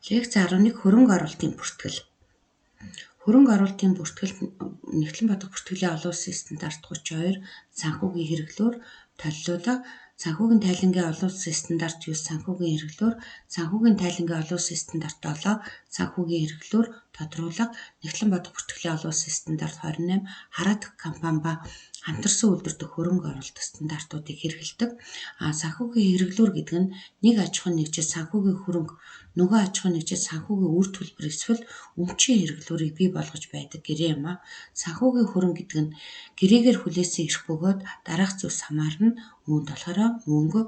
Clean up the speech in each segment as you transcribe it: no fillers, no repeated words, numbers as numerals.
Лекц 11 хөрөнгө оруулалтын бүртгэл. Хөрөнгө оруулалтын бүртгэл Нэгтлэн бодлого бүртгэлийн олон улсын стандарт 32, санхүүгийн хэрэглүүр толилуулга, санхүүгийн тайлангийн олон улсын стандарт 9, санхүүгийн хэрэглүүр, санхүүгийн тайлангийн олон улсын стандарт 7, санхүүгийн хэрэглүүр тодруулга, Нэгтлэн бодлого бүртгэлийн олон улсын стандарт 28, хараадах компани ба хамтарсан үйлдвэртэх хөрөнгө оруулалт стандартуудыг хэрэгэлдэг. Санхүүгийн хэрэглүүр гэдэг нь нэг аж ахуйн нэгжид санхүүгийн хөрөнгө, нөгөө аж ахуйн нэгжид санхүүгийн үр төлбөр эсвэл өмчийн хэрэглүүрийг бий болгож байдаг гэрээ юм. Санхүүгийн хөрөнгө гэдэг нь гэрээгээр хүлээсэн эрх бөгөөд дараах зүйлс хамаарна. Үүнд болохоор мөнгө,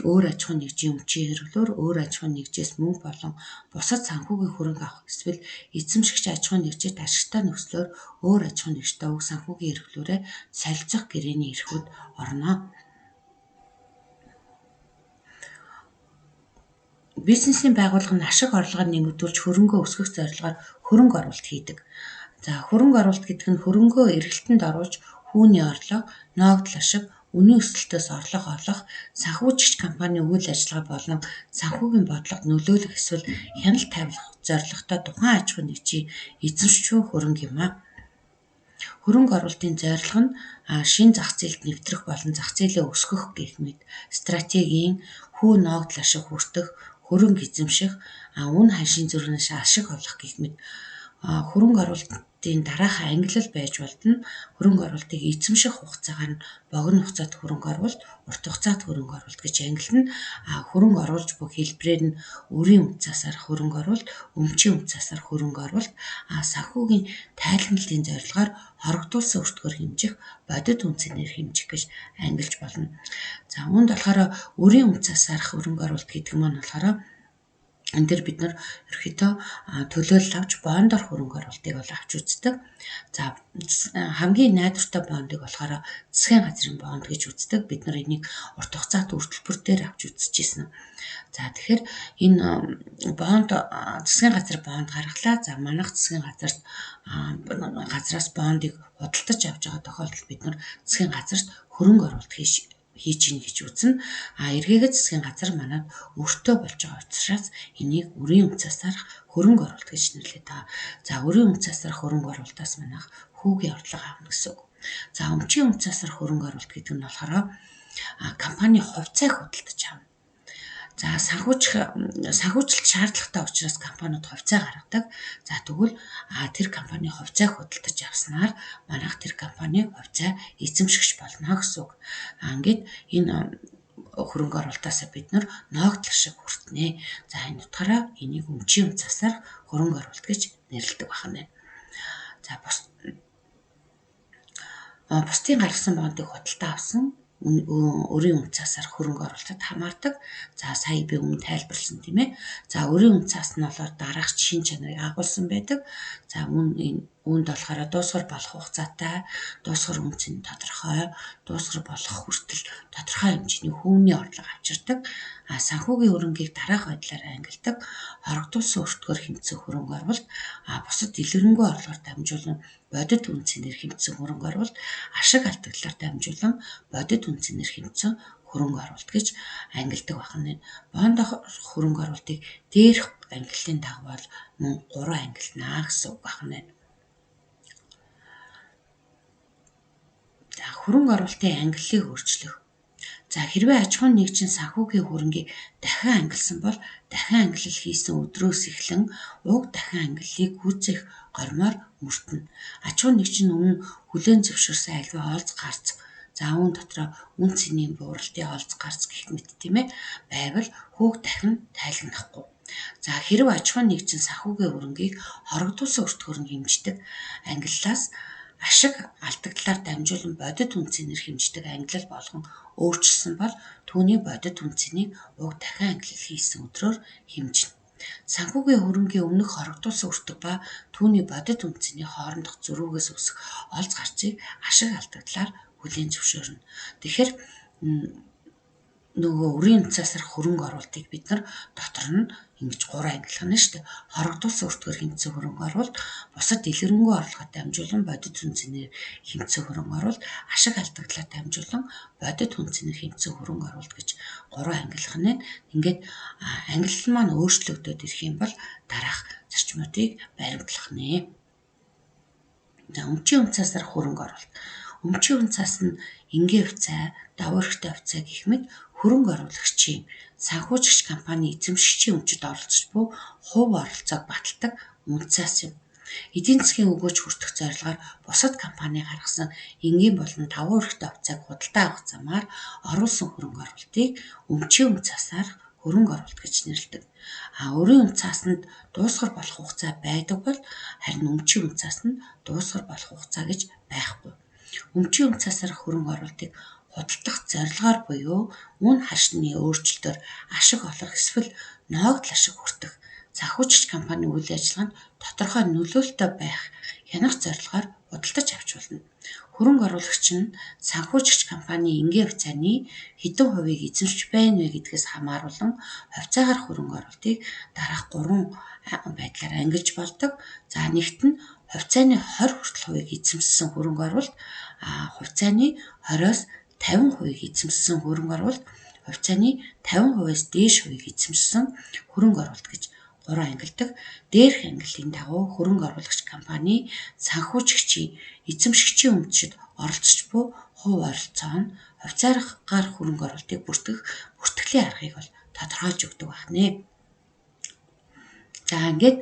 өөр аж ахуйн нэгжийн өмчийн хэрэглүүр, өөр аж ахуйн нэгжээс мөнгө болон бусад санхүүгийн хөрөнгө авах эсвэл эзэмшигч аж ахуйн нэгжид ашигтай нөхцлөөр өөр аж ахуйн нэгжтэй уг санхүүгийн хэрэглүүрээ солилцох гэрээний эрхүүд орно. Бизнесийн байгууллага нь ашиг орлогоо нэмэгдүүлж хөрөнгөө өсгөх зорилгоор хөрөнгө оруулалт хийдэг. Хөрөнгө оруулалт гэдэг нь хөрөнгөө эргэлтэнд оруулж хүүний орлого, ногдол ашиг, үнийн өсөлтөөс орлого олох, санхүүжигч компанийн үйл ажиллагаа болон санхүүгийн бодлогод нөлөөлөх эсвэл хяналт тавих зорилготой тухайн аж ахуйн нэгжийн эзэмшчихүүн хөрөнгө юм. Хөрөнгө оруулалтын зорилго нь шинэ зах зээлд нэвтрэх болон зах зээлээ өсгөх гэх мэт стратегийн хүү ногдол ашиг хүртэх, хөрөнгө эзэмших, үн ханшийн зүрхнээс ашиг олох гэх мэт хөрөнгө оруулалтын дараах ангилал байж болдно. Хөрөнгө оруулалтыг эзэмших хугацаагаар нь богино хугацаат хөрөнгө оруулалт, урт хугацаат хөрөнгө оруулалт гэж ангилна. Хөрөнгө оруулж буй хэлбэрээр нь өрийн үнцасаар хөрөнгө оруулалт, өмчийн үнцасаар хөрөнгө оруулалт, санхүүгийн тайлбарлалтын зорилгоор хорогдуулсан өртгөөр хэмжих, бодит үнцээр хэмжих гэж ангилж болно. Үүнд болохоор өрийн үнцасаар хөрөнгө оруулалт гэдэг нь болохоор энэ дээр бид нар ерөөхдөө төлөөлөл авч бондор хөрөнгө оруулалтыг бол авч үздэг. Хамгийн найдвартай бондыг болохоор засгийн газрын бонд гэж үздэг. Бид нар энийг урт хугацаат үр төлбөр дээр авч үзчихсэн. Тэгэхээр энэ бонд засгийн газар бонд гаргалаа. Манайх засгийн газраас бондыг худалдаж авч байгаа тохиолдолд бид нар засгийн газарт хөрөнгө оруулалт хийж гин гэж үзнэ. Эргээгээд засгийн газар манад өртөө болж байгаа учраас энийг өрийн үнцасаар хөрөнгө оруулалт гэж нэрлэдэг. Өрийн үнцасаар хөрөнгө оруулалтаас манайх хүүгийн орлого авна гэсэн үг. Өмчийн үнцасаар хөрөнгө оруулалт гэдэг нь болохоор компани хувьцааг худалдаж авна. Санхүүжилт шаардлагатай учраас компаниуд хувьцаа гаргадаг. Тэгвэл тэр компани хувьцааг худалдаж авснаар манайх тэр компани хувьцаа эзэмшигч болно гэсэн үг. Ингээд энэ хөрөнгө оруулалтаас бид нар ногдол ашиг хүртнэ. Энэ утгаараа энийг өмчийн үнцасаар хөрөнгө оруулалт гэж нэрлэдэг байна. Бусдын гаргасан бондыг худалдаа авсан өрийн үнцасаар хөрөнгө оруулалтад хамаардаг. Сая би өмнө тайлбарласан тийм ээ. Өрийн үнцас нь болохоор дараах шин чанарыг агуулсан байдаг. Үүнд болохоор дуусгар болох хугацаатай, дуусгар үнц нь тодорхой, дуусгар болох хүртэл тодорхой хэмжээний хүүний орлого авчирдаг. Санхүүгийн хөрөнгийг дараах байдлаар ангилдаг. Хорогдуулсан өртгөөр хэмжсэн хөрөнгө оруулалт, бусад дэлгэрэнгүй орлогоор дамжуулан бодит үнцээр хэмжсэн хөрөнгө оруулалт, ашиг алдагдлаар дамжуулан бодит үнцээр хэмжсэн хөрөнгө оруулалт гэж ангилдаг байна. Бонд хөрөнгө оруулалтыг дээрх ангиллын дагуу мөн 3 ангилнаа гэсэн үг байна. Хөрөнгө оруулалтын ангиллыг өөрчлөх. Хэрвээ аж ахуйн нэгжийн санхүүгийн хөрөнгийг дахин ангилсан бол дахин ангилал хийсэн өдрөөс эхлэн уг дахин ангиллыг гүйцээх гормоор мөрдөнө. Аж ахуйн нэгж нь өмнө хүлээн зөвшөөрсөн альваа олз гарц, үүн дотроо үн цэнийн бууралтын олз гарц гэх мэт тийм ээ байвал хүүг дахин тайлгнахгүй. Хэрвээ аж ахуйн нэгжийн санхүүгийн хөрөнгийг хорогдуулсан өртгөөр нь хэмждэг ангиллаас ашиг алдагдлаар дамжуулан бодит үнцээр хэмждэг ангилал болгон өөрчилсөн бол түүний бодит үнцнийг уг дахин ангилал хийсэн өдрөөр хэмжинэ. Санхүүгийн хөрөнгийн өмнөх хорогдуулсан өртөг ба түүний бодит үнцний хоорондох зөрүүгээс үүсэх олз гарцыг ашиг алдагдлаар хүлээн зөвшөөрнө. Тэгэхээр өрийн үнцасаар хөрөнгө оруулалтыг бид нар дотор нь ингэж 3 ангилах нь шүү дээ. Хорогдуулсан өртгөр хэмцэн хөрөнгө оруулалт, бусад дэлгэрэнгүй орлогод дамжуулан бодит үнцээр хэмцэн хөрөнгө оруулалт, ашиг алдагдлаар дамжуулан бодит үнцээр хэмцэн хөрөнгө оруулалт гэж 3 ангилах нь. Ингээд ангиллал маань өөрчлөгдөд ирэх юм бол дараах зарчмуудыг баримтлах нэ. За өмчийн хувьцаасаар хөрөнгө оруулалт. Өмчийн хувьцаас нь энгийн хувьцаа, давуу эрхтэй хувьцаа гэх мэт хөрөнгө оруулагчийн санхүүжигч компани эзэмшигчийн өмчөд оролцож буй хувь оролцоог баталдаг үнцаас юм. Эдийн засгийн өгөөж хүртэх зорилгоор бусад компани гаргасан энгийн болон давуу эрхтэй хувьцааг худалдаа авах замаар оруулсан хөрөнгө оруулалтыг өмчийн хувьцаасаар хөрөнгө оруулалт гэж нэрлэдэг. Өрийн хувьцаасанд дуусгар болох хугацаа байдаг бол харин өмчийн хувьцаасанд дуусгар болох хугацаа гэж байхгүй. Өмчийн хувьцаасаар хөрөнгө оруулалтыг худалдах зорилгоор буюу үн харшны өөрчлөлтөөр ашиг олох эсвэл ноогдол ашиг хүртэх санхүүжигч компани үйл ажиллагаанд тодорхой нөлөөлөлтөй байх хянах зорилгоор худалдаж авч болно. Хөрөнгө оруулагч нь санхүүжигч компани энгийн хувьцааны хэдэн хувийг эзэмшиж байна вэ гэдгээс хамааруулан хувьцаагаар хөрөнгө оруулалтыг дараах 3 байдлаар ангилж болдог. За нэгт нь хувьцааны 20 хүртэл хувийг эзэмшсэн хөрөнгө оруулалт, хувьцааны 20-оос 50 хувийг эзэмшсэн хөрөнгө оруулалт, хувьцааны 50%-аас дээш хувийг эзэмшсэн хөрөнгө оруулалт гэж 3 ангилдаг. Дээрх ангиллын дагуу хөрөнгө оруулагч компани санхүүжигчийн эзэмшигчийн өмчөд оролцож буй хувь оролцоо нь хувьцаагаар хөрөнгө оруулалтыг бүртгэлийн аргыг бол тодорхойлж өгдөг байна. За ингээд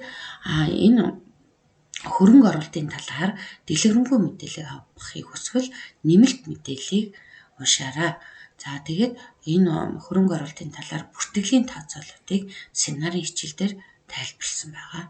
энэ хөрөнгө оруулалтын талаар дэлгэрэнгүй мэдээлэл авахыг хүсвэл нэмэлт мэдээллийг уншаарай. За тэгээд энэ хөрөнгө оруулалтын талаар бүртгэлийн тооцоололтыг семинарын хичээл дээр тайлбарласан байгаа.